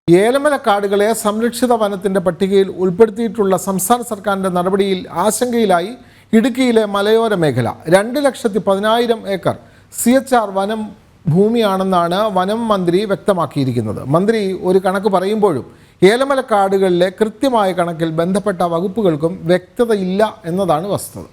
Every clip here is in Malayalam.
ഏലമല കാടുകളെ സംരക്ഷിത വനത്തിന്റെ പട്ടികയിൽ ഉൾപ്പെടുത്തിയിട്ടുള്ള സംസ്ഥാന സർക്കാരിന്റെ നടപടിയിൽ ആശങ്കയിലായി ഇടുക്കിയിലെ മലയോര മേഖല. 2,10,000 ഏക്കർ CHR വനം ഭൂമിയാണെന്നാണ് വനം മന്ത്രി വ്യക്തമാക്കിയിരിക്കുന്നത്. മന്ത്രി ഒരു കണക്ക് പറയുമ്പോഴും ഏലമല കാടുകളിലെ കൃത്യമായ കണക്കിൽ ബന്ധപ്പെട്ട വകുപ്പുകൾക്കും വ്യക്തതയില്ല എന്നതാണ് വസ്തുത.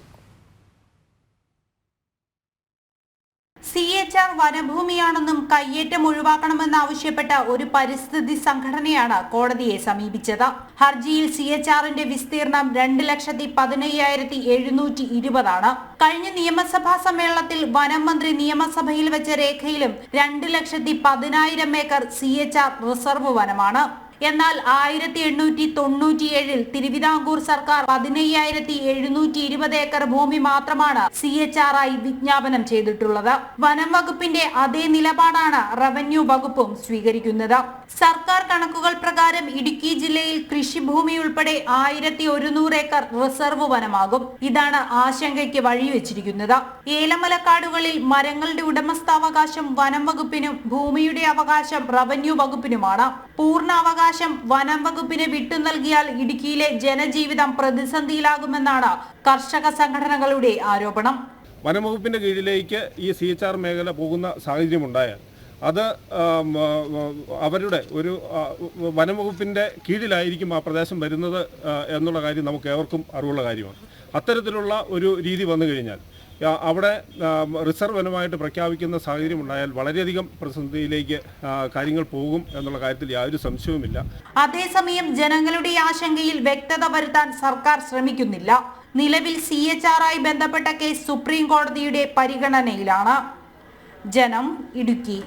CHR വനഭൂമിയാണെന്നും കയ്യേറ്റം ഒഴിവാക്കണമെന്നാവശ്യപ്പെട്ട ഒരു പരിസ്ഥിതി സംഘടനയാണ് കോടതിയെ സമീപിച്ചത്. ഹർജിയിൽ CHRന്റെ വിസ്തീർണം 2,15,720 ആണ്. കഴിഞ്ഞ നിയമസഭാ സമ്മേളനത്തിൽ വനം മന്ത്രി നിയമസഭയിൽ വെച്ച രേഖയിലും 2,10,000 ഏക്കർ CHR റിസർവ് വനമാണ്. എന്നാൽ 1897 തിരുവിതാംകൂർ സർക്കാർ 15,720 ഏക്കർ ഭൂമി മാത്രമാണ് CHR ആയി വിജ്ഞാപനം ചെയ്തിട്ടുള്ളത്. വനം വകുപ്പിന്റെ അതേ നിലപാടാണ് റവന്യൂ വകുപ്പും സ്വീകരിക്കുന്നത്. സർക്കാർ കണക്കുകൾ പ്രകാരം ഇടുക്കി ജില്ലയിൽ കൃഷിഭൂമി ഉൾപ്പെടെ 1,100 ഏക്കർ റിസർവ് വനമാകും. ഇതാണ് ആശങ്കയ്ക്ക് വഴിവെച്ചിരിക്കുന്നത്. ഏലമലക്കാടുകളിൽ മരങ്ങളുടെ ഉടമസ്ഥാവകാശം വനം വകുപ്പിനും ഭൂമിയുടെ അവകാശം റവന്യൂ വകുപ്പിനുമാണ്. പൂർണ്ണ അവകാശം വനം വകുപ്പിന് വിട്ടു നൽകിയാൽ ഇടുക്കിയിലെ ജനജീവിതം പ്രതിസന്ധിയിലാകുമെന്നാണ് കർഷക സംഘടനകളുടെ ആരോപണം. വനംവകുപ്പിന്റെ കീഴിലേക്ക് ഈ CHR മേഖല പോകുന്ന സാഹചര്യമുണ്ടായാൽ അത് അവരുടെ ഒരു വനംവകുപ്പിന്റെ കീഴിലായിരിക്കും ആ പ്രദേശം വരുന്നത് എന്നുള്ള കാര്യം നമുക്ക് ഏവർക്കും അറിവുള്ള കാര്യമാണ്. അത്തരത്തിലുള്ള ഒരു രീതി വന്നു കഴിഞ്ഞാൽ അവിടെ റിസർവ് വനമായിട്ട് പ്രഖ്യാപിക്കുന്ന സാഹചര്യം ഉണ്ടായാൽ വളരെയധികം പ്രതിസന്ധിയിലേക്ക് കാര്യങ്ങൾ പോകും എന്നുള്ള കാര്യത്തിൽ യാതൊരു സംശയവുമില്ല. അതേസമയം ജനങ്ങളുടെ ആശങ്കയിൽ വ്യക്തത വരുത്താൻ സർക്കാർ ശ്രമിക്കുന്നില്ല. നിലവിൽ CHR ആയി ബന്ധപ്പെട്ട കേസ് സുപ്രീം കോടതിയുടെ പരിഗണനയിലാണ്. ജനം, ഇടുക്കി.